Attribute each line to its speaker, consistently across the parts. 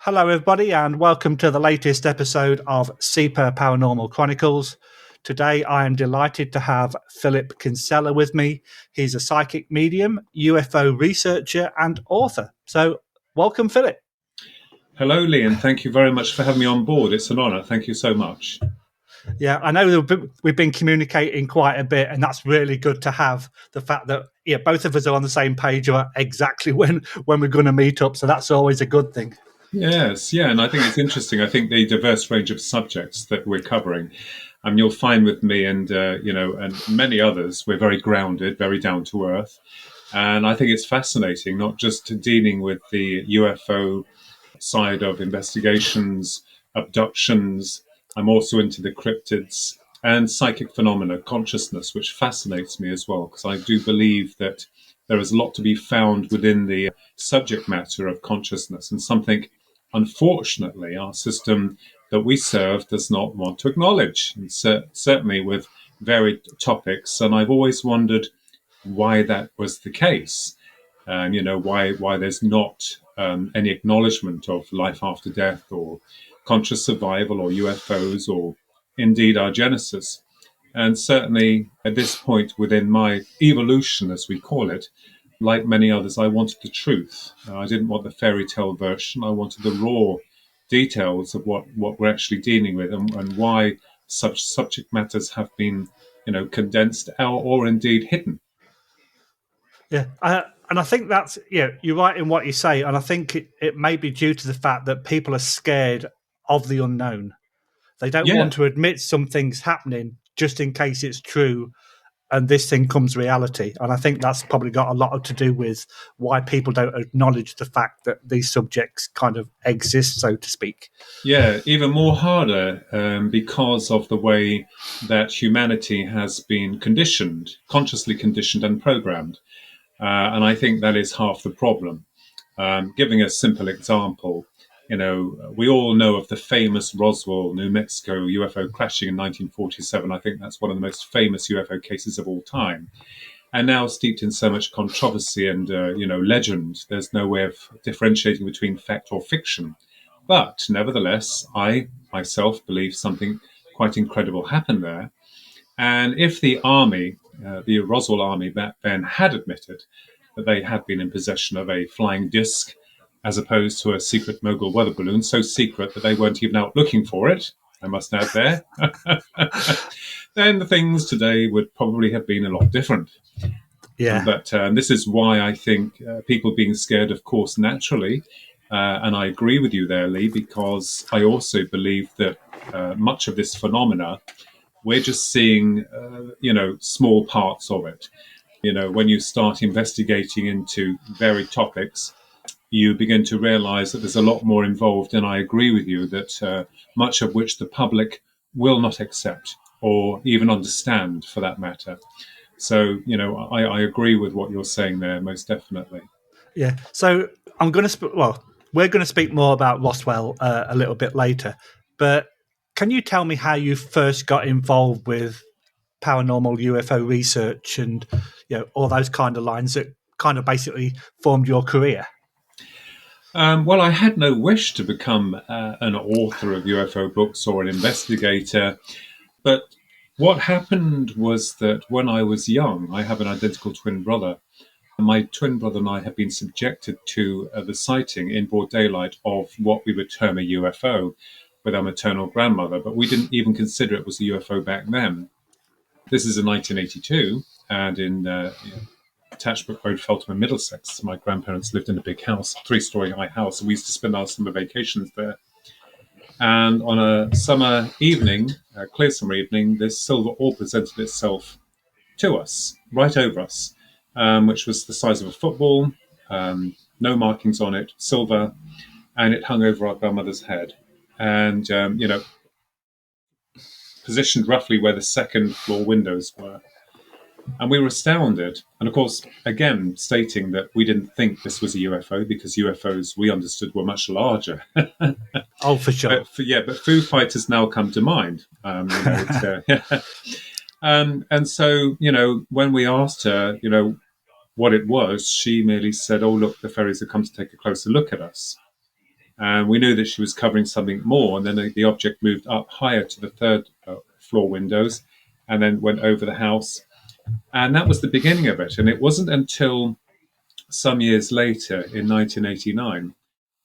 Speaker 1: Hello, everybody, and welcome to the latest episode of Super Paranormal Chronicles. Today, I am delighted to have Philip Kinsella with me. He's a psychic medium, UFO researcher, and author. So, welcome, Philip.
Speaker 2: Hello, Lee, and thank you very much for having me on board. It's an honour. Thank you so much.
Speaker 1: Yeah, I know we've been communicating quite a bit, and that's really good to have the fact that both of us are on the same page about exactly when we're going to meet up. So that's always a good thing.
Speaker 2: Yes, yeah, and I think it's interesting. I think the diverse range of subjects that we're covering, you'll find with me and and many others, we're very grounded, very down to earth, and I think it's fascinating. Not just dealing with the UFO side of investigations, abductions. I'm also into the cryptids and psychic phenomena, consciousness, which fascinates me as well, because I do believe that there is a lot to be found within the subject matter of consciousness, and something, unfortunately, our system that we serve does not want to acknowledge, and certainly with varied topics. And I've always wondered why that was the case. Why there's not any acknowledgement of life after death or conscious survival or UFOs or indeed our genesis. And certainly at this point within my evolution, as we call it, like many others, I wanted the truth. I didn't want the fairy tale version. I wanted the raw details of what we're actually dealing with, and why such subject matters have been, condensed or indeed hidden.
Speaker 1: Yeah, and I think that's you're right in what you say, and I think it may be due to the fact that people are scared of the unknown. They don't
Speaker 2: Yeah,
Speaker 1: want to admit something's happening just in case it's true, and this thing comes reality. And I think that's probably got a lot to do with why people don't acknowledge the fact that these subjects kind of exist, so to speak.
Speaker 2: yeah, even more harder because of the way that humanity has been conditioned, consciously conditioned and programmed. And I think that is half the problem. Giving a simple example, we all know of the famous Roswell, New Mexico UFO crashing in 1947. I think that's one of the most famous UFO cases of all time. And now steeped in so much controversy and, legend, there's no way of differentiating between fact or fiction. But nevertheless, I myself believe something quite incredible happened there. And if the army, the Roswell army back then, had admitted that they had been in possession of a flying disc as opposed to a secret mogul weather balloon, so secret that they weren't even out looking for it, I must add there, then the things today would probably have been a lot different.
Speaker 1: Yeah,
Speaker 2: But this is why I think people being scared, of course, naturally, and I agree with you there, Lee, because I also believe that much of this phenomena, we're just seeing, small parts of it. When you start investigating into varied topics, you begin to realize that there's a lot more involved. And I agree with you that much of which the public will not accept or even understand, for that matter. So, I agree with what you're saying there, most definitely.
Speaker 1: yeah. So I'm going to we're going to speak more about Roswell a little bit later, but can you tell me how you first got involved with paranormal UFO research and all those kind of lines that kind of basically formed your career?
Speaker 2: Well, I had no wish to become an author of UFO books or an investigator, but what happened was that when I was young, I have an identical twin brother. My twin brother and I had been subjected to the sighting in broad daylight of what we would term a UFO with our maternal grandmother, but we didn't even consider it was a UFO back then. This is in 1982, and in Tatchbrook Road, Feltham, Middlesex. My grandparents lived in a big house, three-story high house, and we used to spend our summer vacations there. And on a summer evening, a clear summer evening, this silver orb presented itself to us, right over us, which was the size of a football, no markings on it, silver, and it hung over our grandmother's head. And, positioned roughly where the second floor windows were. And we were astounded. And of course, again, stating that we didn't think this was a UFO because UFOs we understood were much larger.
Speaker 1: Oh, for sure.
Speaker 2: But Foo Fighters now come to mind. And so, when we asked her, what it was, she merely said, "Oh, look, the fairies have come to take a closer look at us." And we knew that she was covering something more. And then the object moved up higher to the third floor windows and then went over the house. And that was the beginning of it. And it wasn't until some years later, in 1989,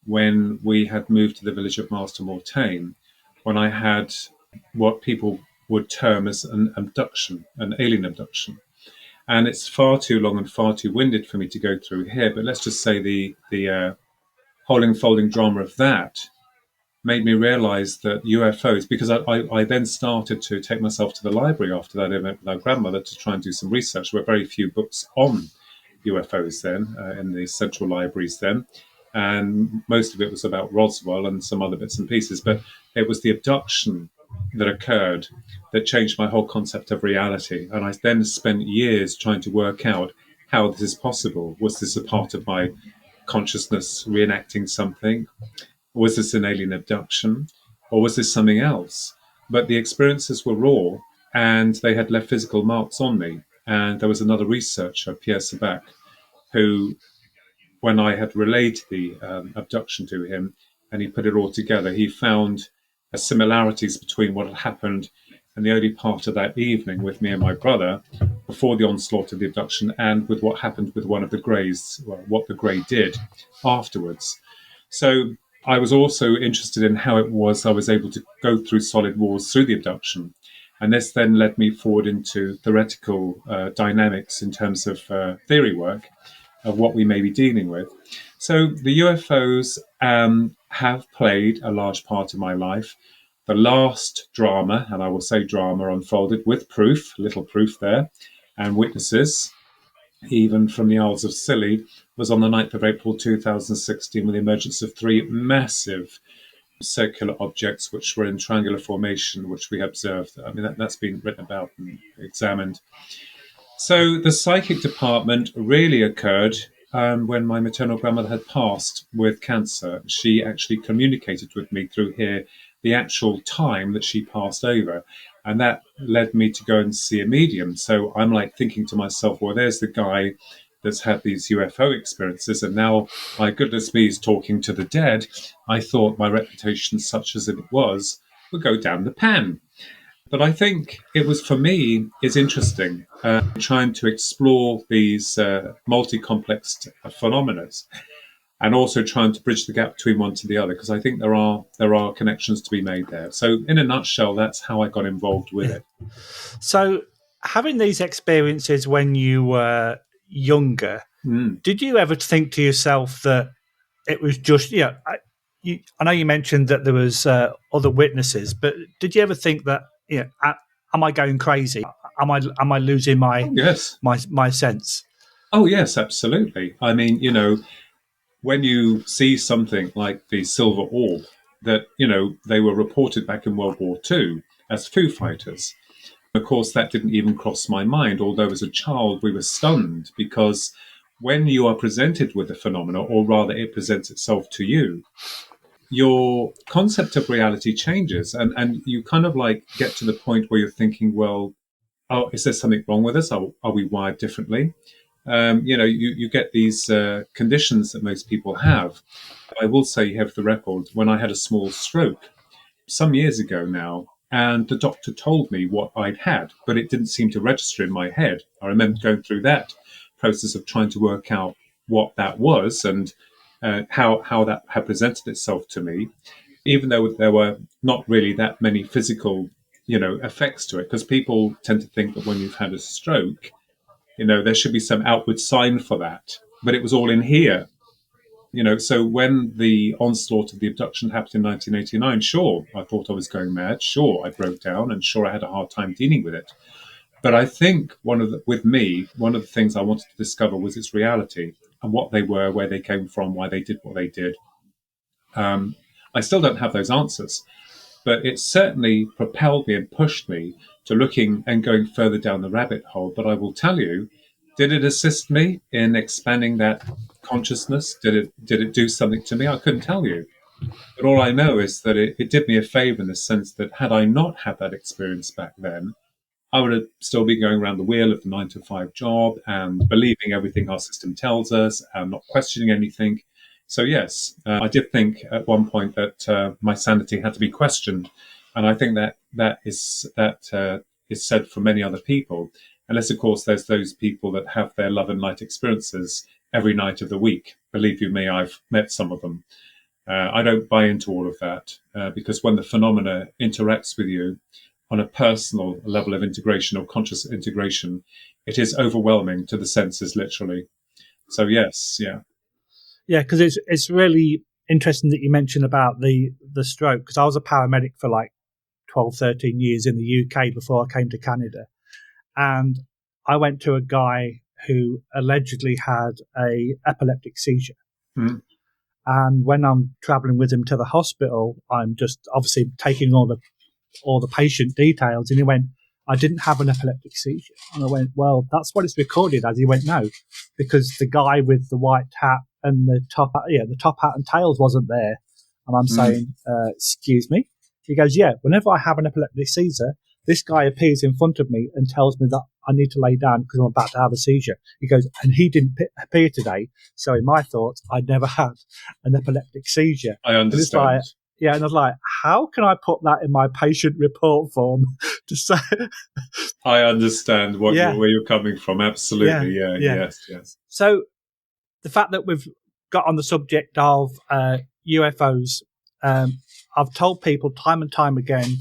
Speaker 2: when we had moved to the village of Marston Mortain, when I had what people would term as an abduction, an alien abduction. And it's far too long and far too winded for me to go through here. But let's just say the whole unfolding drama of that made me realize that UFOs, because I then started to take myself to the library after that event with our grandmother to try and do some research. There were very few books on UFOs then in the central libraries then. And most of it was about Roswell and some other bits and pieces. But it was the abduction that occurred that changed my whole concept of reality. And I then spent years trying to work out how this is possible. Was this a part of my consciousness reenacting something? Was this an alien abduction? Or was this something else? But the experiences were raw and they had left physical marks on me. And there was another researcher, Pierre Sabac, who, when I had relayed the abduction to him and he put it all together, he found similarities between what had happened in the early part of that evening with me and my brother before the onslaught of the abduction and with what happened with one of the Greys, well, what the Grey did afterwards. So I was also interested in how it was I was able to go through solid walls through the abduction. And this then led me forward into theoretical dynamics in terms of theory work of what we may be dealing with. So the UFOs have played a large part of my life. The last drama, and I will say drama, unfolded with proof, little proof there, and witnesses, even from the Isles of Scilly, was on the 9th of April 2016 with the emergence of three massive circular objects which were in triangular formation, which we observed. I mean, that's been written about and examined. So the psychic department really occurred when my maternal grandmother had passed with cancer. She actually communicated with me through here the actual time that she passed over. And that led me to go and see a medium. So I'm like thinking to myself, well, there's the guy that's had these UFO experiences. And now, my goodness me, he's talking to the dead. I thought my reputation, such as it was, would go down the pan. But I think it was, for me, is interesting trying to explore these multi-complex phenomena and also trying to bridge the gap between one to the other, because I think there are connections to be made there. So in a nutshell, that's how I got involved with it.
Speaker 1: So having these experiences when you were younger, did you ever think to yourself that it was just, I know you mentioned that there was other witnesses, but did you ever think that, am I going crazy? Am I losing my
Speaker 2: yes.
Speaker 1: my sense?
Speaker 2: Oh, yes, absolutely. I mean, when you see something like the silver orb that, they were reported back in World War II as Foo Fighters. Of course, that didn't even cross my mind, although as a child we were stunned, because when you are presented with a phenomena, or rather it presents itself to you, your concept of reality changes, and you kind of like get to the point where you're thinking, well, oh, is there something wrong with us? Are we wired differently? You get these conditions that most people have. I will say, you have the record, when I had a small stroke some years ago now, and the doctor told me what I'd had, but it didn't seem to register in my head. I remember going through that process of trying to work out what that was and how that had presented itself to me, even though there were not really that many physical, effects to it, because people tend to think that when you've had a stroke, there should be some outward sign for that, but it was all in here. So when the onslaught of the abduction happened in 1989, sure, I thought I was going mad. Sure, I broke down, and sure, I had a hard time dealing with it. But I think one of the things I wanted to discover was its reality and what they were, where they came from, why they did what they did. I still don't have those answers, but it certainly propelled me and pushed me to looking and going further down the rabbit hole. But I will tell you, did it assist me in expanding that consciousness? Did it do something to me? I couldn't tell you. But all I know is that it did me a favor, in the sense that had I not had that experience back then, I would have still been going around the wheel of the 9 to 5 job and believing everything our system tells us and not questioning anything. So yes, I did think at one point that my sanity had to be questioned, and I think that is said for many other people. Unless, of course, there's those people that have their love and light experiences every night of the week. Believe you me, I've met some of them. I don't buy into all of that because when the phenomena interacts with you on a personal level of integration or conscious integration, it is overwhelming to the senses, literally. So yes, yeah.
Speaker 1: Yeah, because it's really interesting that you mentioned about the stroke, because I was a paramedic for like 12, 13 years in the UK before I came to Canada. And I went to a guy who allegedly had a epileptic seizure.
Speaker 2: Mm.
Speaker 1: And when I'm traveling with him to the hospital, I'm just obviously taking all the patient details. And he went, I didn't have an epileptic seizure. And I went, well, that's what it's recorded as. He went, no, because the guy with the white hat and the top hat and tails wasn't there. And I'm saying, excuse me? He goes, yeah, whenever I have an epileptic seizure, this guy appears in front of me and tells me that I need to lay down because I'm about to have a seizure. He goes, and he didn't appear today. So in my thoughts, I'd never had an epileptic seizure.
Speaker 2: I understand.
Speaker 1: Yeah, and I was like, how can I put that in my patient report form to say?
Speaker 2: I understand where you're coming from. Absolutely, yeah. Yes.
Speaker 1: So the fact that we've got on the subject of UFOs, I've told people time and time again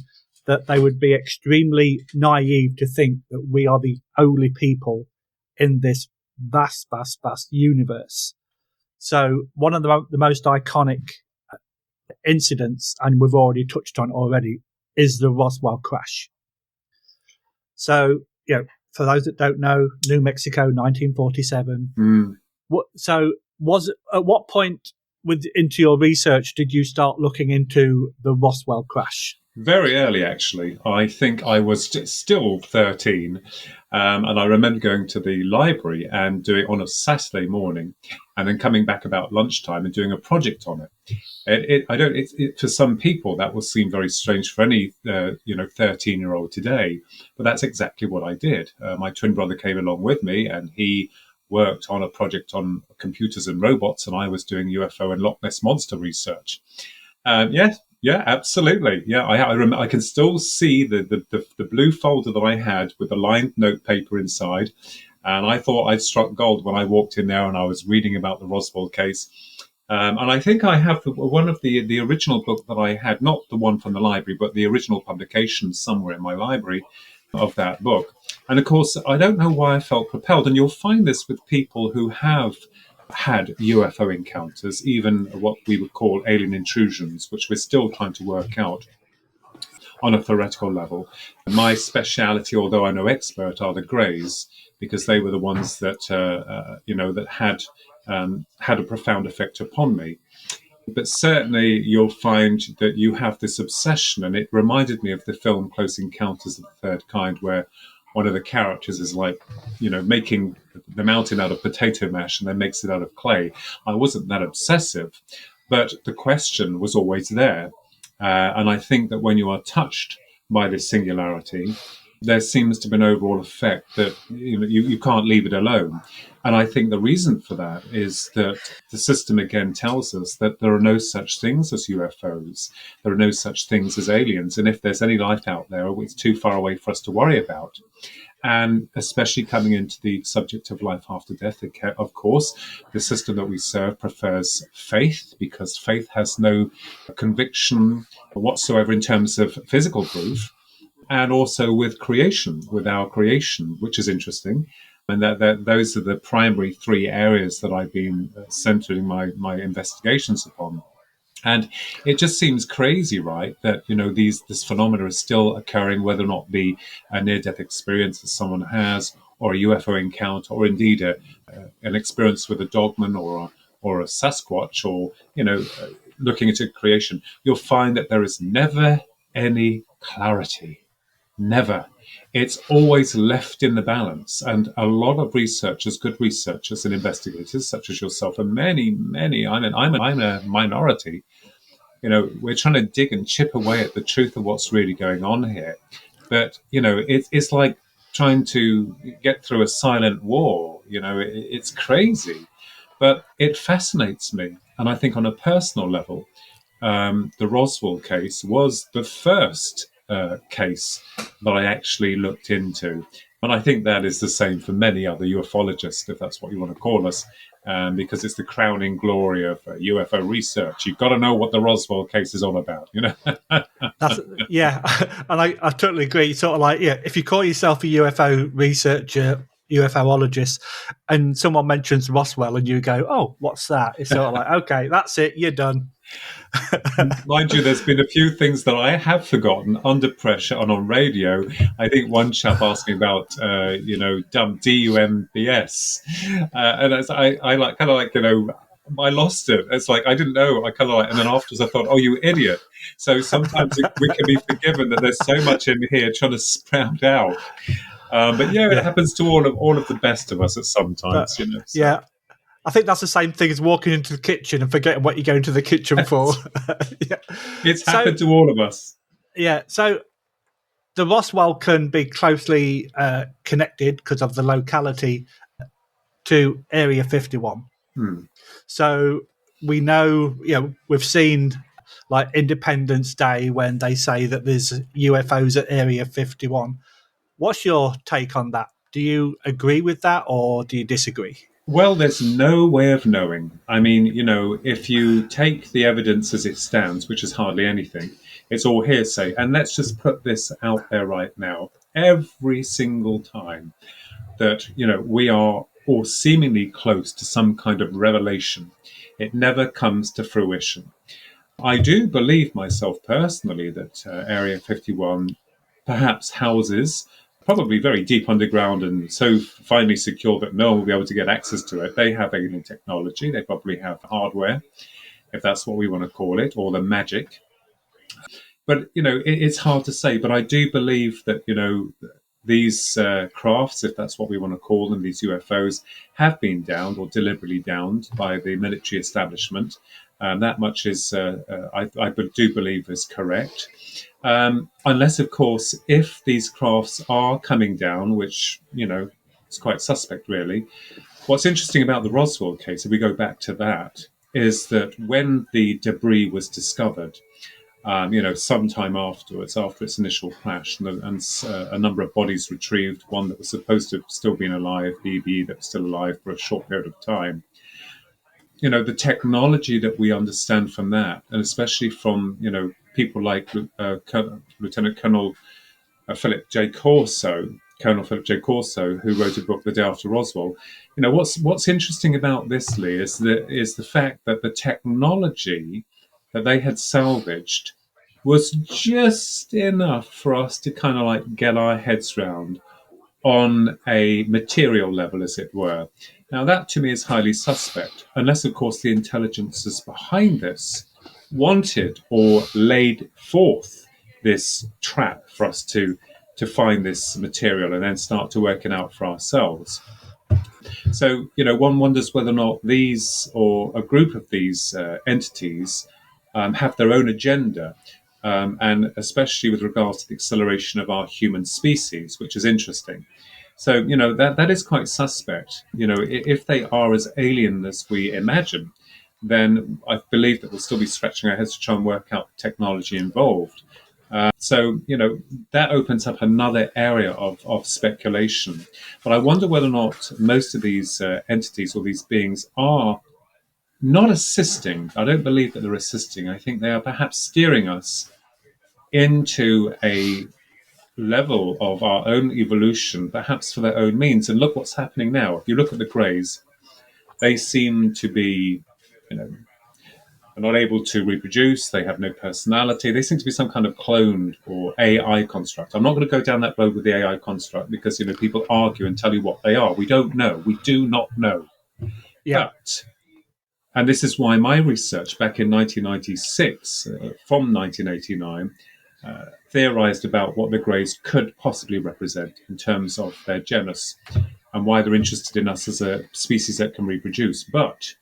Speaker 1: that they would be extremely naive to think that we are the only people in this vast, vast, vast universe. So one of the most iconic incidents, and we've already touched on already, is the Roswell crash. So, for those that don't know, New Mexico, 1947. At what point into your research did you start looking into the Roswell crash?
Speaker 2: Very early, actually. I think I was still 13. And I remember going to the library and doing it on a Saturday morning and then coming back about lunchtime and doing a project on it. For some people, that will seem very strange for any, 13-year-old today, but that's exactly what I did. My twin brother came along with me and he worked on a project on computers and robots, and I was doing UFO and Loch Ness Monster research. Yeah, absolutely. Yeah, I can still see the blue folder that I had with the lined notepaper inside, and I thought I'd struck gold when I walked in there and I was reading about the Roswell case. And I think I have one of the original book that I had, not the one from the library, but the original publication somewhere in my library of that book. And of course, I don't know why I felt propelled, and you'll find this with people who have had UFO encounters, even what we would call alien intrusions, which we're still trying to work out on a theoretical level. My speciality, although I'm no expert, are the greys, because they were the ones that that had a profound effect upon me. But certainly you'll find that you have this obsession, and it reminded me of the film Close Encounters of the Third Kind, where one of the characters is like, making the mountain out of potato mash and then makes it out of clay. I wasn't that obsessive, but the question was always there. And I think that when you are touched by this singularity, there seems to be an overall effect that you can't leave it alone. And I think the reason for that is that the system again tells us that there are no such things as UFOs. There are no such things as aliens. And if there's any life out there, it's too far away for us to worry about. And especially coming into the subject of life after death, of course, the system that we serve prefers faith, because faith has no conviction whatsoever in terms of physical proof, and also with creation, with our creation, which is interesting. And that those are the primary three areas that I've been centering my investigations upon. And it just seems crazy, right, that this phenomena is still occurring, whether or not be a near-death experience that someone has, or a UFO encounter, or indeed an experience with a dogman or a Sasquatch, or looking into creation. You'll find that there is never any clarity. Never. It's always left in the balance. And a lot of researchers, good researchers and investigators, such as yourself, and many, I'm a minority. We're trying to dig and chip away at the truth of what's really going on here. But, it's like trying to get through a silent war. It's crazy. But it fascinates me. And I think on a personal level, the Roswell case was the first case that I actually looked into. And I think that is the same for many other ufologists, if that's what you want to call us, because it's the crowning glory of UFO research. You've got to know what the Roswell case is all about, you know?
Speaker 1: That's yeah, and I totally agree. Sort of like, yeah, if you call yourself a UFO researcher, UFOologist, and someone mentions Roswell, and you go, "Oh, what's that?" It's sort of like, okay, that's it, you're done.
Speaker 2: Mind you, there's been a few ththings that I have forgotten under pressure and on radio. I think one chap asked me about, dumb DUMBS, and I like kind of like I lost it. It's like I didn't know. I kind of like, and then afterwards I thought, "Oh, you idiot!" So sometimes we can be forgiven that there's so much in here trying to sprout out. But yeah, it happens to all of the best of us at some times,
Speaker 1: But,
Speaker 2: So.
Speaker 1: yeah, I think that's the same thing as walking into the kitchen and forgetting what you're going to the kitchen for. Yeah.
Speaker 2: It's happened to all of us.
Speaker 1: Yeah, so the Roswell can be closely connected because of the locality to Area 51. So we know, we've seen like Independence Day when they say that there's UFOs at Area 51. What's your take on that? Do you agree with that or do you disagree?
Speaker 2: Well, there's no way of knowing. I mean, if you take the evidence as it stands, which is hardly anything, it's all hearsay. And let's just put this out there right now. Every single time that, we are or seemingly close to some kind of revelation, it never comes to fruition. I do believe myself personally that Area 51 perhaps houses, probably very deep underground and so finely secure that no one will be able to get access to it. They have alien technology. They probably have hardware, if that's what we want to call it, or the magic. But, it's hard to say. But I do believe that, these crafts, if that's what we want to call them, these UFOs, have been downed or deliberately downed by the military establishment. That much is, I do believe, is correct. Unless, of course, if these crafts are coming down, which, it's quite suspect, really. What's interesting about the Roswell case, if we go back to that, is that when the debris was discovered, sometime afterwards, after its initial crash, and a number of bodies retrieved, one that was supposed to have still been alive, BB that was still alive for a short period of time. The technology that we understand from that, and especially from, people like Lieutenant Colonel Philip J. Corso, Colonel Philip J. Corso, who wrote a book, The Day After Roswell. What's interesting about this, Lee, is the fact that the technology that they had salvaged was just enough for us to kind of like get our heads round on a material level, as it were. Now, that to me is highly suspect, unless, of course, the intelligences behind this wanted or laid forth this trap for us to find this material and then start to work it out for ourselves. So, one wonders whether or not these or a group of these entities have their own agenda, and especially with regards to the acceleration of our human species, which is interesting. So, that is quite suspect. If they are as alien as we imagine, then I believe that we'll still be scratching our heads to try and work out the technology involved. So, that opens up another area of speculation. But I wonder whether or not most of these entities or these beings are not assisting. I don't believe that they're assisting. I think they are perhaps steering us into a level of our own evolution, perhaps for their own means. And look what's happening now. If you look at the Greys, they seem to be, are not able to reproduce. They have no personality. They seem to be some kind of cloned or AI construct. I'm not going to go down that road with the AI construct because, people argue and tell you what they are. We don't know. We do not know.
Speaker 1: Yeah.
Speaker 2: But, and this is why my research back in 1996, from 1989, theorized about what the Greys could possibly represent in terms of their genus and why they're interested in us as a species that can reproduce. But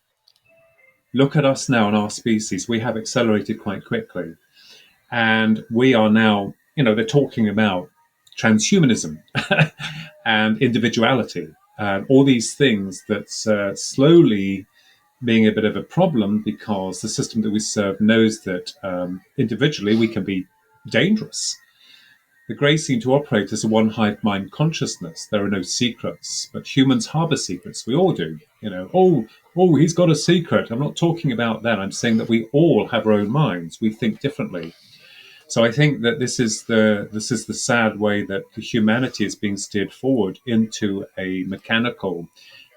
Speaker 2: look at us now and our species. We have accelerated quite quickly. And we are now, they're talking about transhumanism and individuality and all these things that slowly being a bit of a problem because the system that we serve knows that individually we can be dangerous. The Greys seem to operate as a one hive mind consciousness. There are no secrets, but humans harbor secrets. We all do. He's got a secret. I'm not talking about that. I'm saying that we all have our own minds. We think differently. So I think that this is the sad way that humanity is being steered forward into a mechanical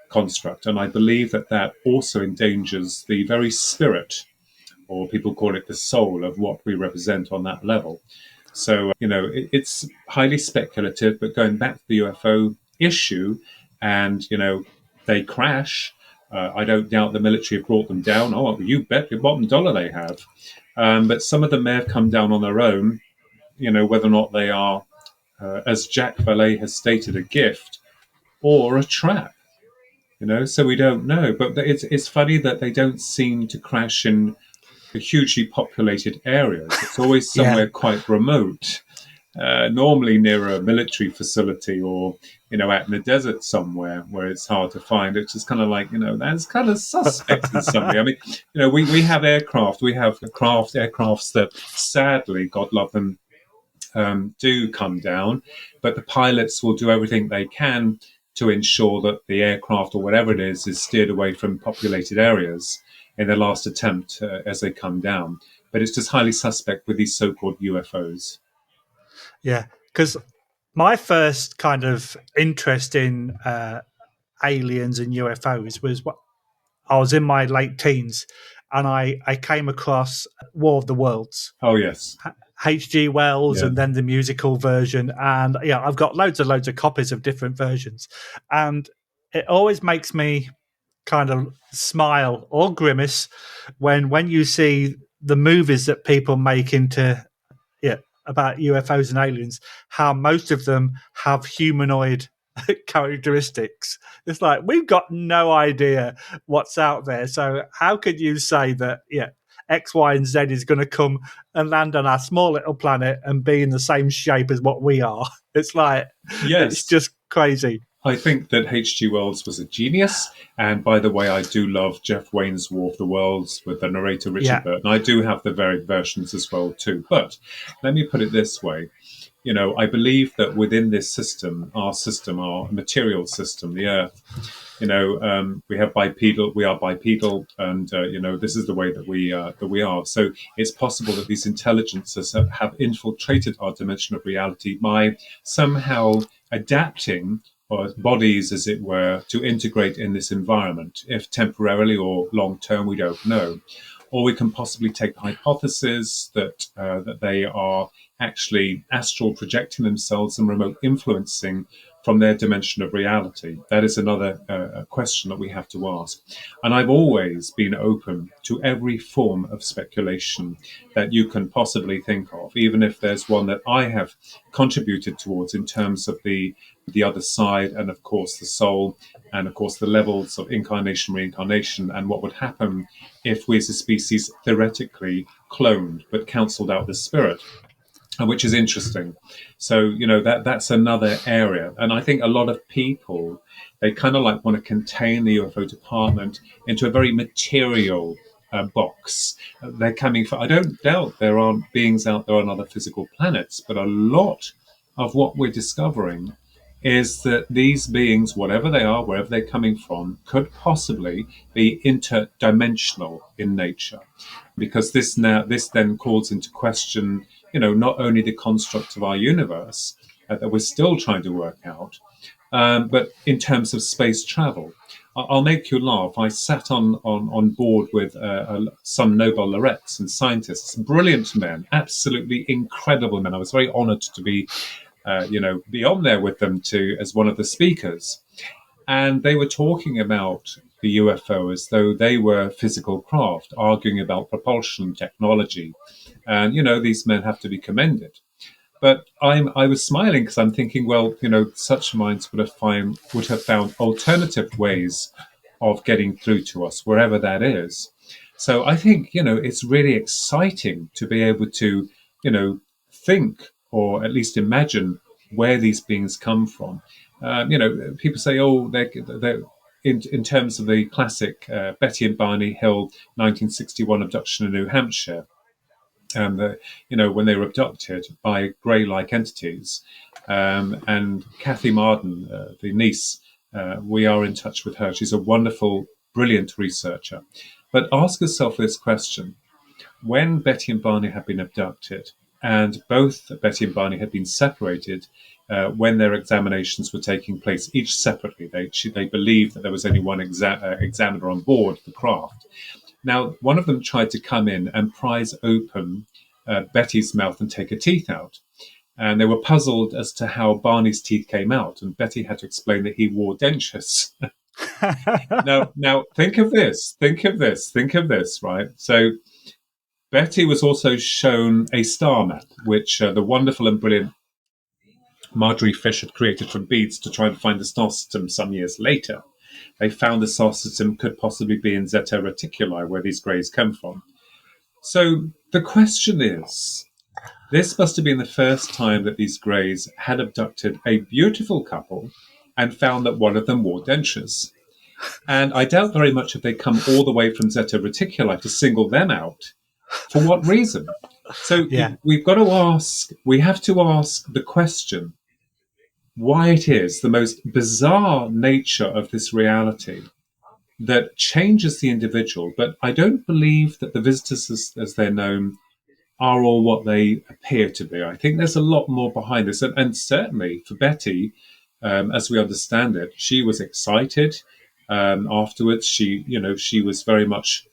Speaker 2: construct, and I believe that that also endangers the very spirit, or people call it the soul, of what we represent on that level. So it's highly speculative. But going back to the UFO issue, and they crash. I don't doubt the military have brought them down. Oh, you bet your bottom dollar they have. But some of them may have come down on their own, whether or not they are, as Jack Valet has stated, a gift or a trap. So we don't know. But it's funny that they don't seem to crash in hugely populated areas. It's always
Speaker 1: Yeah.
Speaker 2: somewhere quite remote, normally near a military facility or, out in the desert somewhere where it's hard to find. It's just kind of like, that's kind of suspect in some way. I mean, we have aircraft. We have aircrafts that sadly, God love them, do come down, but the pilots will do everything they can to ensure that the aircraft or whatever it is steered away from populated areas in their last attempt as they come down. But it's just highly suspect with these so-called UFOs.
Speaker 1: Yeah, because my first kind of interest in aliens and UFOs was what I was in my late teens, and I came across War of the Worlds,
Speaker 2: Oh, yes.
Speaker 1: H.G. Wells,
Speaker 2: Yeah.
Speaker 1: and then the musical version. And yeah, I've got loads of copies of different versions, and it always makes me kind of smile or grimace when you see the movies that people make into about UFOs and aliens, how most of them have humanoid characteristics. It's like we've got no idea what's out there. So how could you say that X, Y, and Z is going to come and land on our small little planet and be in the same shape as what we are? It's like it's
Speaker 2: Yes.
Speaker 1: just crazy.
Speaker 2: I think that H.G. Wells was a genius. And by the way, I do love Jeff Wayne's War of the Worlds with the narrator Richard
Speaker 1: Yeah.
Speaker 2: Burton. I do have the varied versions as well too. But let me put it this way. I believe that within this system, our material system, the Earth, we have bipedal. We are bipedal, and this is the way that we are. So it's possible that these intelligences have infiltrated our dimension of reality by somehow adapting or bodies, as it were, to integrate in this environment. If temporarily or long term, we don't know. Or we can possibly take the hypothesis that they are actually astral projecting themselves and remote influencing from their dimension of reality. That is another question that we have to ask. And I've always been open to every form of speculation that you can possibly think of, even if there's one that I have contributed towards in terms of the other side, and of course the soul, and of course the levels of incarnation, reincarnation, and what would happen if we as a species theoretically cloned but cancelled out the spirit, which is interesting. So that's another area, and I think a lot of people, they kind of like want to contain the UFO department into a very material box. They're coming for. I don't doubt there aren't beings out there on other physical planets, but a lot of what we're discovering is that these beings, whatever they are, wherever they're coming from, could possibly be interdimensional in nature, because this then calls into question, not only the construct of our universe that we're still trying to work out, but in terms of space travel. I'll make you laugh. I sat on board with some Nobel laureates and scientists, brilliant men, absolutely incredible men. I was very honored to be on there with them as one of the speakers. And they were talking about the UFO as though they were physical craft, arguing about propulsion technology. And, these men have to be commended. But I was smiling because I'm thinking, well, such minds would have found alternative ways of getting through to us, wherever that is. So I think, it's really exciting to be able to, think or at least imagine where these beings come from. People say, oh, in terms of the classic Betty and Barney Hill 1961 abduction in New Hampshire, when they were abducted by grey-like entities, and Kathy Marden, the niece, we are in touch with her. She's a wonderful, brilliant researcher. But ask yourself this question: when Betty and Barney had been abducted, and both Betty and Barney had been separated when their examinations were taking place, each separately. They believed that there was only one examiner on board the craft. Now, one of them tried to come in and prise open Betty's mouth and take her teeth out. And they were puzzled as to how Barney's teeth came out. And Betty had to explain that he wore dentures. Now, think of this, right? So Betty was also shown a star map, which the wonderful and brilliant Marjorie Fish had created from beads to try and find the star system some years later. They found the star system could possibly be in Zeta Reticuli, where these greys come from. So the question is, this must have been the first time that these greys had abducted a beautiful couple and found that one of them wore dentures. And I doubt very much if they come all the way from Zeta Reticuli to single them out. For what reason? So we have to ask the question, why it is the most bizarre nature of this reality that changes the individual. But I don't believe that the visitors, as they're known, are all what they appear to be. I think there's a lot more behind this. And certainly for Betty, as we understand it, she was excited afterwards. She was very much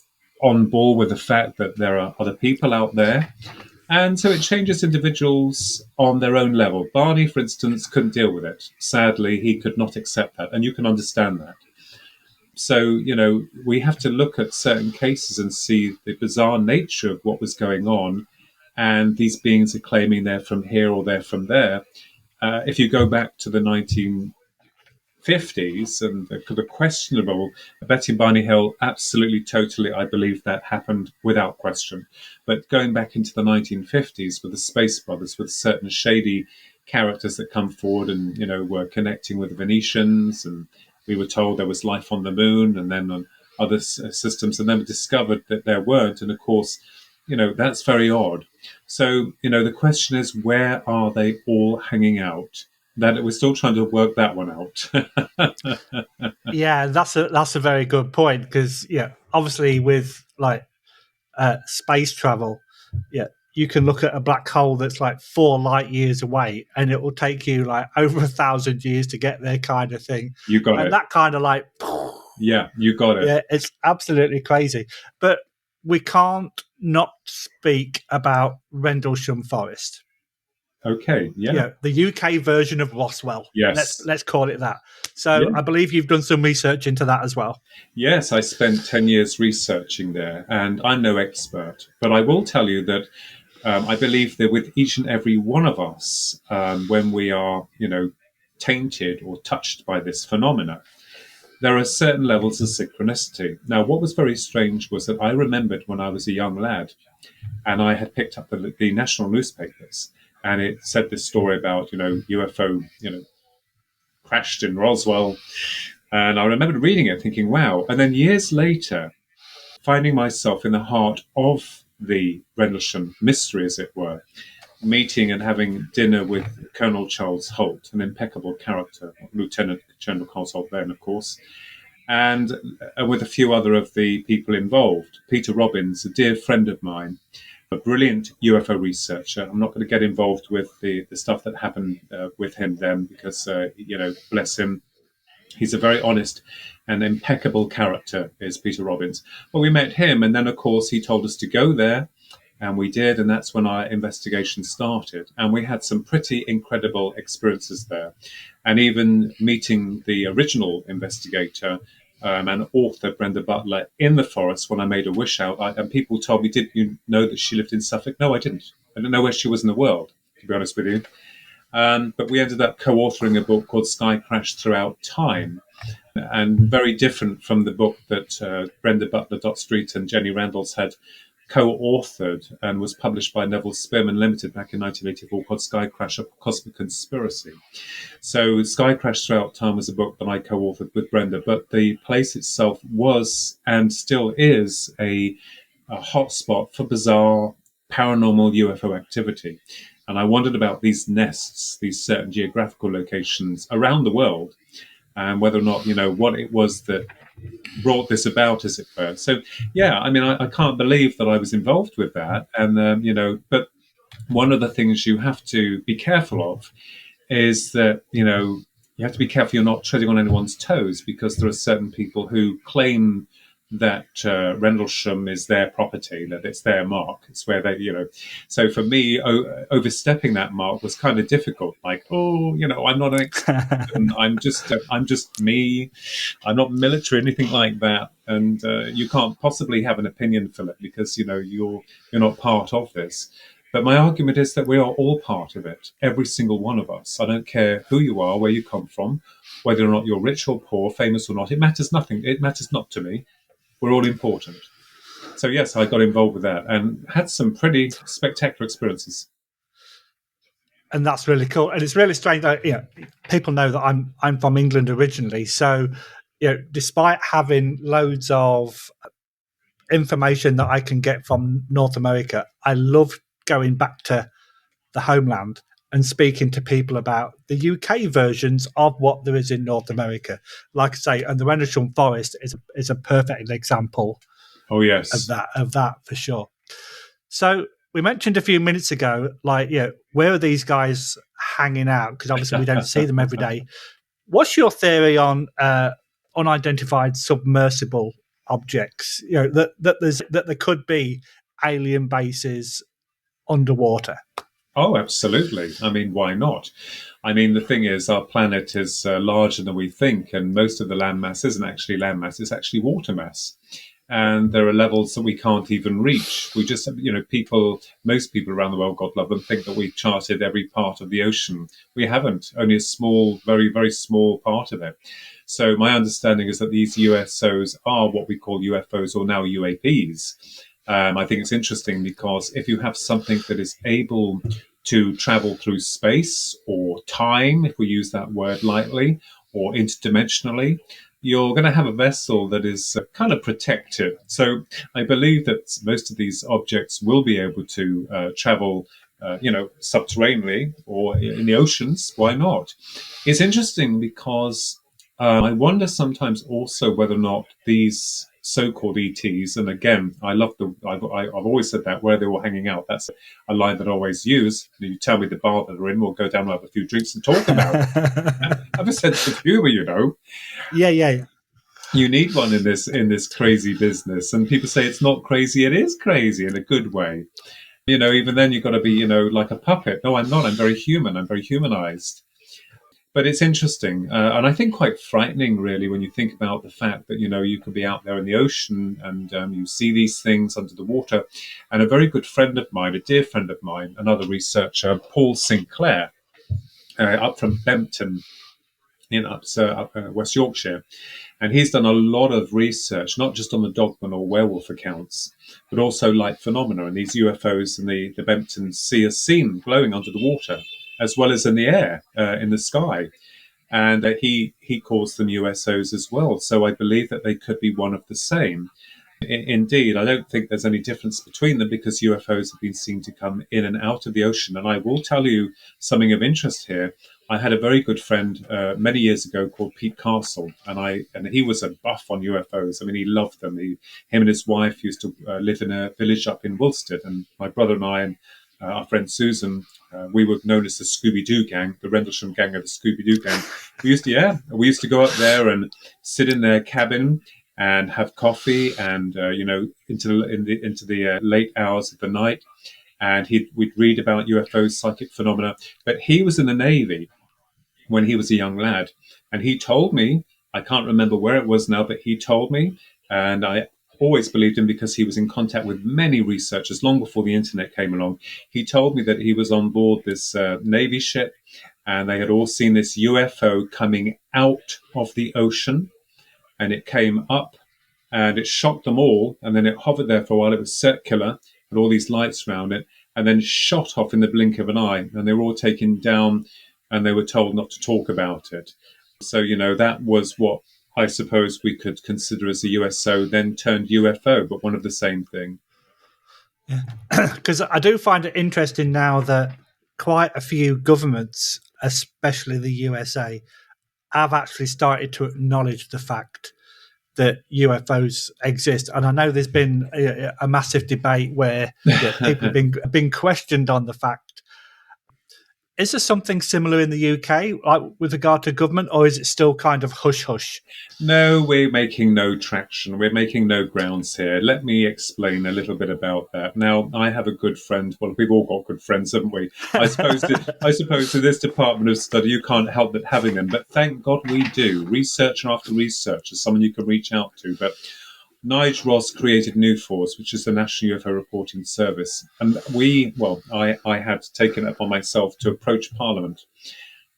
Speaker 2: on board with the fact that there are other people out there. And so it changes individuals on their own level. Barney, for instance, couldn't deal with it. Sadly, he could not accept that. And you can understand that. So, we have to look at certain cases and see the bizarre nature of what was going on. And these beings are claiming they're from here or they're from there. If you go back to the 1950s and the questionable Betty and Barney Hill, absolutely, totally, I believe that happened without question. But going back into the 1950s with the Space Brothers, with certain shady characters that come forward and, were connecting with the Venetians, and we were told there was life on the moon and then on other systems, and then we discovered that there weren't. And of course, that's very odd. So, the question is, where are they all hanging out? That we're still trying to work that one out.
Speaker 1: Yeah, that's a very good point, because obviously with space travel, you can look at a black hole that's like 4 light years away, and it will take you like over 1,000 years to get there, kind of thing.
Speaker 2: You got
Speaker 1: and
Speaker 2: it.
Speaker 1: That kind of like,
Speaker 2: yeah, you got it.
Speaker 1: Yeah, it's absolutely crazy. But we can't not speak about Rendlesham Forest.
Speaker 2: Okay, yeah.
Speaker 1: The UK version of Roswell.
Speaker 2: Yes.
Speaker 1: Let's call it that. So I believe you've done some research into that as well.
Speaker 2: Yes, I spent 10 years researching there, and I'm no expert, but I will tell you that I believe that with each and every one of us, when we are, tainted or touched by this phenomena, there are certain levels of synchronicity. Now, what was very strange was that I remembered when I was a young lad, and I had picked up the national newspapers, and it said this story about, UFO, crashed in Roswell. And I remembered reading it thinking, wow. And then years later, finding myself in the heart of the Rendlesham mystery, as it were, meeting and having dinner with Colonel Charles Holt, an impeccable character, Lieutenant General Charles Holt then, of course, and with a few other of the people involved. Peter Robbins, a dear friend of mine, a brilliant UFO researcher. I'm not going to get involved with the stuff that happened with him then, because, bless him, he's a very honest and impeccable character, is Peter Robbins. Well, we met him, and then, of course, he told us to go there, and we did, and that's when our investigation started. And we had some pretty incredible experiences there. And even meeting the original investigator and author, Brenda Butler, in the forest when I made a wish out. And people told me, did you know that she lived in Suffolk? No, I didn't. I didn't know where she was in the world, to be honest with you. But we ended up co-authoring a book called Sky Crash Throughout Time, and very different from the book that Brenda Butler, Dot Street, and Jenny Randalls had co-authored and was published by Neville Spearman Limited back in 1984 called Sky Crash, A Cosmic Conspiracy. So Sky Crash Throughout Time was a book that I co-authored with Brenda, but the place itself was and still is a hotspot for bizarre paranormal UFO activity. And I wondered about these nests, these certain geographical locations around the world, and whether or not, what it was that brought this about, as it were. So, yeah, I mean, I can't believe that I was involved with that. And, but one of the things you have to be careful of is that, you have to be careful you're not treading on anyone's toes, because there are certain people who claim that Rendlesham is their property, that it's their mark. It's where they, So for me, overstepping that mark was kind of difficult. Like, I'm not an expert. I'm just me. I'm not military, anything like that. And you can't possibly have an opinion, Philip, because you're not part of this. But my argument is that we are all part of it, every single one of us. I don't care who you are, where you come from, whether or not you're rich or poor, famous or not. It matters nothing. It matters not to me. We're all important. So, yes, I got involved with that and had some pretty spectacular experiences.
Speaker 1: And that's really cool. And it's really strange that people know that I'm from England originally. So, despite having loads of information that I can get from North America, I love going back to the homeland and speaking to people about the UK versions of what there is in North America. Like I say, and the Rendlesham Forest is a perfect example.
Speaker 2: Oh yes,
Speaker 1: of that for sure. So we mentioned a few minutes ago, where are these guys hanging out? Because obviously we don't see them every day. What's your theory on unidentified submersible objects? That there could be alien bases underwater.
Speaker 2: Oh, absolutely. I mean, why not? I mean, the thing is, our planet is larger than we think, and most of the landmass isn't actually landmass, it's actually water mass. And there are levels that we can't even reach. We just, most people around the world, God love them, think that we've charted every part of the ocean. We haven't, only a small, very, very small part of it. So my understanding is that these USOs are what we call UFOs, or now UAPs. I think it's interesting because if you have something that is able to travel through space or time, if we use that word lightly, or interdimensionally, you're going to have a vessel that is kind of protected. So I believe that most of these objects will be able to travel, subterraneously or in the oceans. Why not? It's interesting because I wonder sometimes also whether or not these so-called ETs, and again, I've always said that, where they're all hanging out. That's a line that I always use. You tell me the bar that they're in, we'll go down and have a few drinks and talk about it. Have a sense of humor,
Speaker 1: Yeah.
Speaker 2: You need one in this crazy business, and people say it's not crazy. It is crazy in a good way. Even then you've got to be, like a puppet. No, I'm not. I'm very human. I'm very humanized. But it's interesting, and I think quite frightening, really, when you think about the fact that, you could be out there in the ocean and you see these things under the water. And a very good friend of mine, a dear friend of mine, another researcher, Paul Sinclair, up from Bempton, up West Yorkshire. And he's done a lot of research, not just on the dogman or werewolf accounts, but also light phenomena. And these UFOs in the Bempton Sea are seen glowing under the water, as well as in the air, in the sky. And he calls them USOs as well. So I believe that they could be one of the same. Indeed, I don't think there's any difference between them, because UFOs have been seen to come in and out of the ocean. And I will tell you something of interest here. I had a very good friend many years ago called Pete Castle, and he was a buff on UFOs. I mean, he loved them. Him and his wife used to live in a village up in Woolstead, and my brother and I and our friend Susan, we were known as the Scooby-Doo gang, the Rendlesham gang of the Scooby-Doo gang. We used to go up there and sit in their cabin and have coffee, and into the late hours of the night, and we'd read about UFOs, psychic phenomena. But he was in the Navy when he was a young lad, and he told me, I can't remember where it was now, but he told me, and I always believed him because he was in contact with many researchers long before the internet came along. He told me that he was on board this Navy ship, and they had all seen this UFO coming out of the ocean, and it came up and it shocked them all. And then it hovered there for a while. It was circular, had all these lights around it, and then shot off in the blink of an eye. And they were all taken down, and they were told not to talk about it. So, that was what I suppose we could consider as a USO, then turned UFO, but one of the same thing.
Speaker 1: Yeah, because I do find it interesting now that quite a few governments, especially the USA, have actually started to acknowledge the fact that UFOs exist. And I know there's been a massive debate where people have been questioned on the fact. Is there something similar in the UK, like with regard to government, or is it still kind of hush-hush?
Speaker 2: No, we're making no traction. We're making no grounds here. Let me explain a little bit about that. Now, I have a good friend. Well, we've all got good friends, haven't we? I suppose to this department of study, you can't help but having them. But thank God we do. Researcher after researcher, someone you can reach out to. But Nige Ross created NUFORS, which is the National UFO Reporting Service. And I had taken it upon myself to approach Parliament.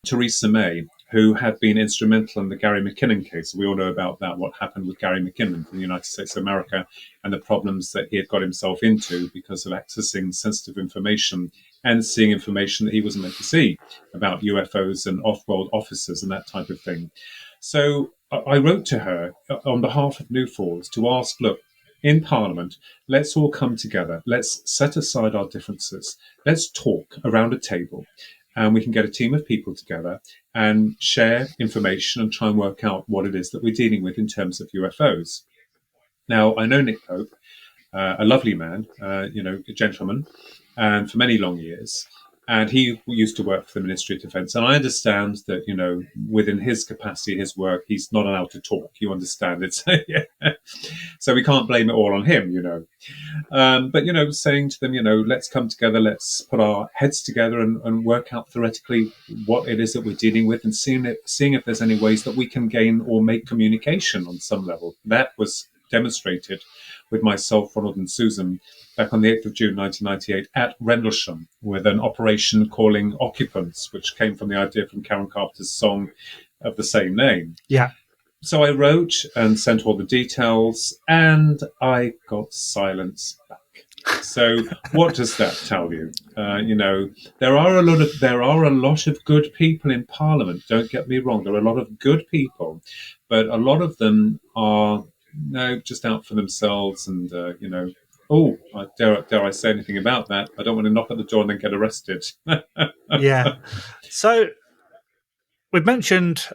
Speaker 2: Theresa May, who had been instrumental in the Gary McKinnon case. We all know about that, what happened with Gary McKinnon from the United States of America and the problems that he had got himself into because of accessing sensitive information and seeing information that he wasn't meant to see about UFOs and off-world officers and that type of thing. So I wrote to her on behalf of NUFORS to ask, look, in Parliament, let's all come together. Let's set aside our differences. Let's talk around a table, and we can get a team of people together and share information and try and work out what it is that we're dealing with in terms of UFOs. Now, I know Nick Pope, a lovely man, a gentleman, and for many long years. And he used to work for the Ministry of Defence. And I understand that, within his capacity, his work, he's not allowed to talk. You understand it. So we can't blame it all on him, But, saying to them, let's come together, let's put our heads together and work out theoretically what it is that we're dealing with and seeing if there's any ways that we can gain or make communication on some level. That was demonstrated with myself, Ronald and Susan, back on the 8th of June 1998 at Rendlesham with an operation calling occupants, which came from the idea from Karen Carpenter's song of the same name.
Speaker 1: Yeah. So
Speaker 2: I wrote and sent all the details, and I got silence back. So what does that tell you? There are a lot of good people in Parliament. Don't get me wrong. There are a lot of good people, but a lot of them are just out for themselves, and dare I say anything about that? I don't want to knock at the door and then get arrested.
Speaker 1: Yeah. So we've mentioned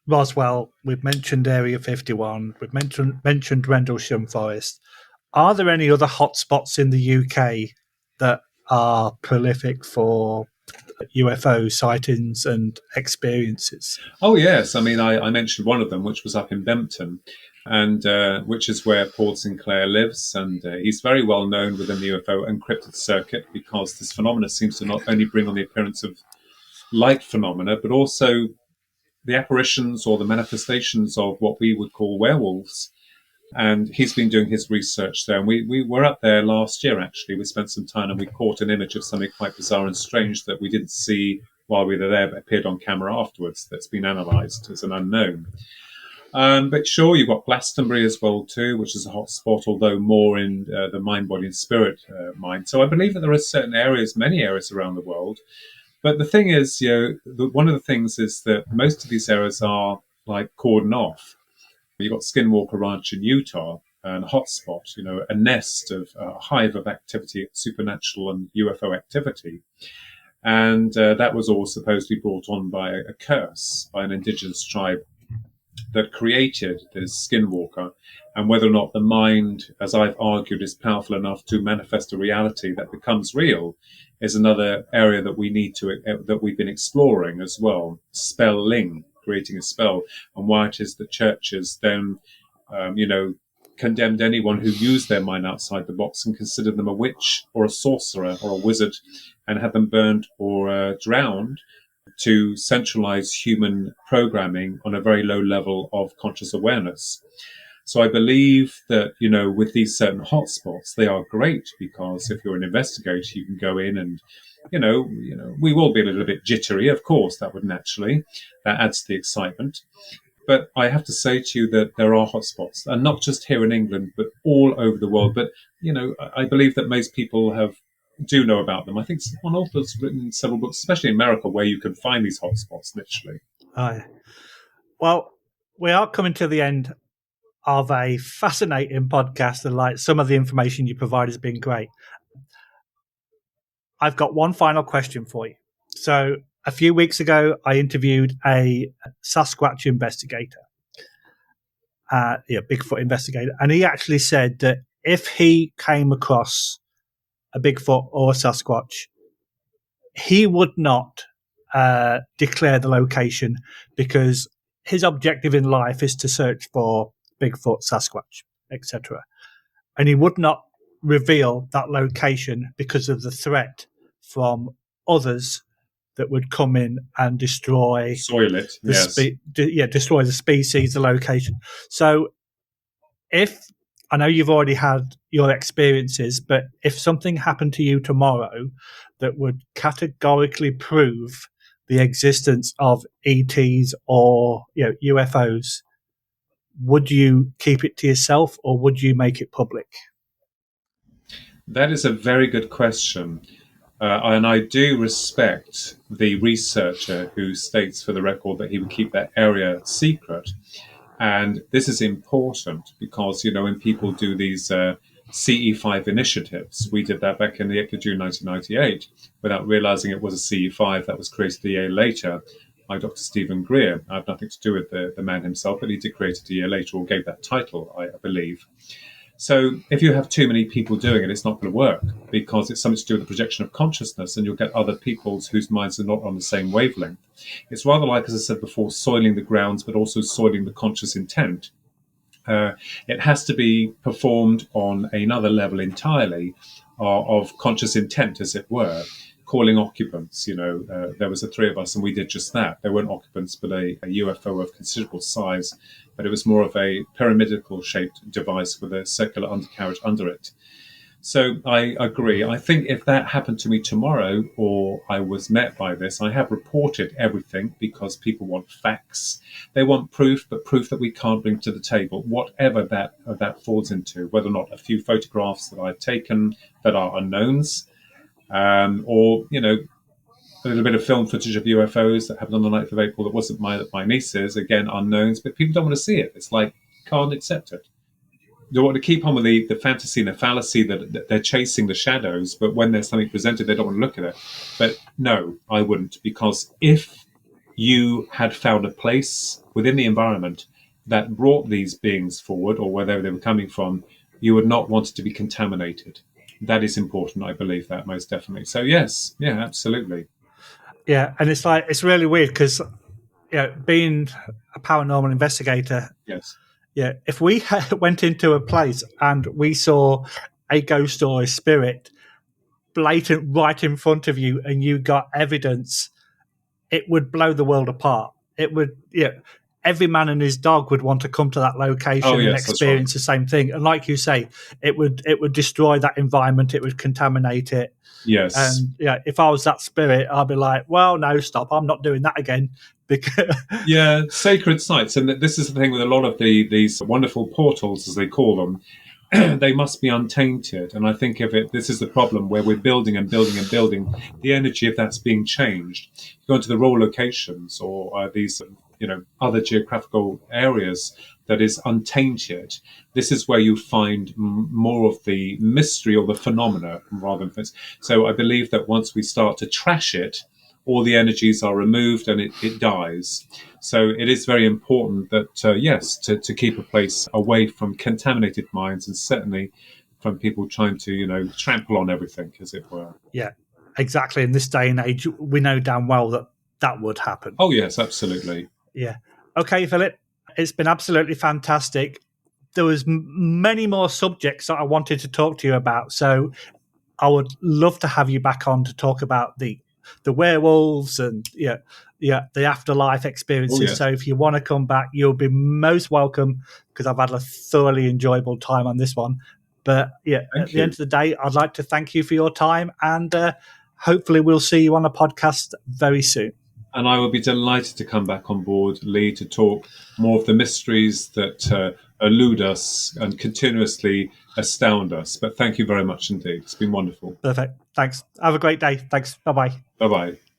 Speaker 1: Roswell, we've mentioned Area 51, we've mentioned Rendlesham Forest. Are there any other hotspots in the UK that are prolific for UFO sightings and experiences?
Speaker 2: Oh, yes. I mean, I mentioned one of them, which was up in Bempton, and which is where Paul Sinclair lives. And he's very well known within the UFO encrypted circuit because this phenomena seems to not only bring on the appearance of light phenomena, but also the apparitions or the manifestations of what we would call werewolves. And he's been doing his research there. And we were up there last year, actually. We spent some time and we caught an image of something quite bizarre and strange that we didn't see while we were there, but appeared on camera afterwards. That's been analysed as an unknown. But sure, you've got Glastonbury as well, too, which is a hot spot, although more in the mind, body and spirit mind. So I believe that there are certain areas, many areas around the world. But the thing is, one of the things is that most of these areas are like cordoned off. You've got Skinwalker Ranch in Utah, and a hotspot, a nest of a hive of activity, supernatural and UFO activity. And that was all supposedly brought on by a curse by an indigenous tribe that created this Skinwalker. And whether or not the mind, as I've argued, is powerful enough to manifest a reality that becomes real is another area that that we've been exploring as well. Spelling, creating a spell, and why it is that churches then, condemned anyone who used their mind outside the box and considered them a witch or a sorcerer or a wizard and had them burned or drowned to centralize human programming on a very low level of conscious awareness. So I believe that, with these certain hotspots, they are great because if you're an investigator, you can go in and, we will be a little bit jittery, of course, that adds to the excitement. But I have to say to you that there are hotspots, and not just here in England, but all over the world. But I believe that most people do know about them. I think one author's written several books, especially in America, where you can find these hotspots literally.
Speaker 1: Well, we are coming to the end of a fascinating podcast, and like some of the information you provide has been great. I've got one final question for you. So a few weeks ago, I interviewed a Sasquatch investigator, Bigfoot investigator, and he actually said that if he came across a Bigfoot or a Sasquatch, he would not declare the location because his objective in life is to search for Bigfoot, Sasquatch, etc. And he would not reveal that location because of the threat from others that would come in and destroy
Speaker 2: soil it,
Speaker 1: destroy the species, the location. So if I know you've already had your experiences, but if something happened to you tomorrow that would categorically prove the existence of ETs or UFOs, would you keep it to yourself or would you make it public?
Speaker 2: That is a very good question. And I do respect the researcher who states for the record that he would keep that area secret. And this is important because, when people do these CE5 initiatives, we did that back in the 8th of June 1998 without realizing it was a CE5 that was created a year later by Dr. Stephen Greer. I have nothing to do with the man himself, but he did create it a year later, or gave that title, I believe. So if you have too many people doing it, it's not going to work because it's something to do with the projection of consciousness, and you'll get other people's whose minds are not on the same wavelength. It's rather like, as I said before, soiling the grounds, but also soiling the conscious intent. It has to be performed on another level entirely of conscious intent, as it were. Calling occupants, there was the three of us and we did just that. There weren't occupants, but a UFO of considerable size, but it was more of a pyramidal shaped device with a circular undercarriage under it. So I agree. I think if that happened to me tomorrow, or I was met by this, I have reported everything because people want facts. They want proof, but proof that we can't bring to the table, whatever that falls into, whether or not a few photographs that I've taken that are unknowns, or, a little bit of film footage of UFOs that happened on the 9th of April that wasn't my niece's, again, unknowns, but people don't want to see it. It's like, can't accept it. They want to keep on with the fantasy and the fallacy that they're chasing the shadows, but when there's something presented, they don't want to look at it. But no, I wouldn't, because if you had found a place within the environment that brought these beings forward, or wherever they were coming from, you would not want it to be contaminated. That is important. I believe that most definitely. So yes, yeah, absolutely.
Speaker 1: Yeah, and it's really weird because being a paranormal investigator,
Speaker 2: yes,
Speaker 1: if we went into a place and we saw a ghost or a spirit blatant right in front of you and you got evidence, it would blow the world apart. It would, every man and his dog would want to come to that location and experience the same thing. And like you say, it would destroy that environment. It would contaminate it.
Speaker 2: Yes.
Speaker 1: And if I was that spirit, I'd be like, well, no, stop. I'm not doing that again. Because
Speaker 2: sacred sites. And this is the thing with a lot of these wonderful portals, as they call them. They must be untainted. And I think this is the problem where we're building and building and building. The energy of that's being changed. You go into the raw locations or these other geographical areas that is untainted. This is where you find more of the mystery or the phenomena rather than things. So I believe that once we start to trash it, all the energies are removed and it dies. So it is very important that, to keep a place away from contaminated minds and certainly from people trying to, trample on everything, as it were.
Speaker 1: Yeah, exactly. In this day and age, we know damn well that would happen.
Speaker 2: Oh, yes, absolutely.
Speaker 1: Yeah. Okay, Philip, it's been absolutely fantastic. There was many more subjects that I wanted to talk to you about, so I would love to have you back on to talk about the werewolves and the afterlife experiences.
Speaker 2: Oh, yes.
Speaker 1: So if you want to come back, you'll be most welcome because I've had a thoroughly enjoyable time on this one. But at the end of the day, I'd like to thank you for your time and hopefully we'll see you on a podcast very soon.
Speaker 2: And I will be delighted to come back on board, Lee, to talk more of the mysteries that elude us and continuously astound us. But thank you very much indeed. It's been wonderful.
Speaker 1: Perfect. Thanks. Have a great day. Thanks. Bye bye.
Speaker 2: Bye bye.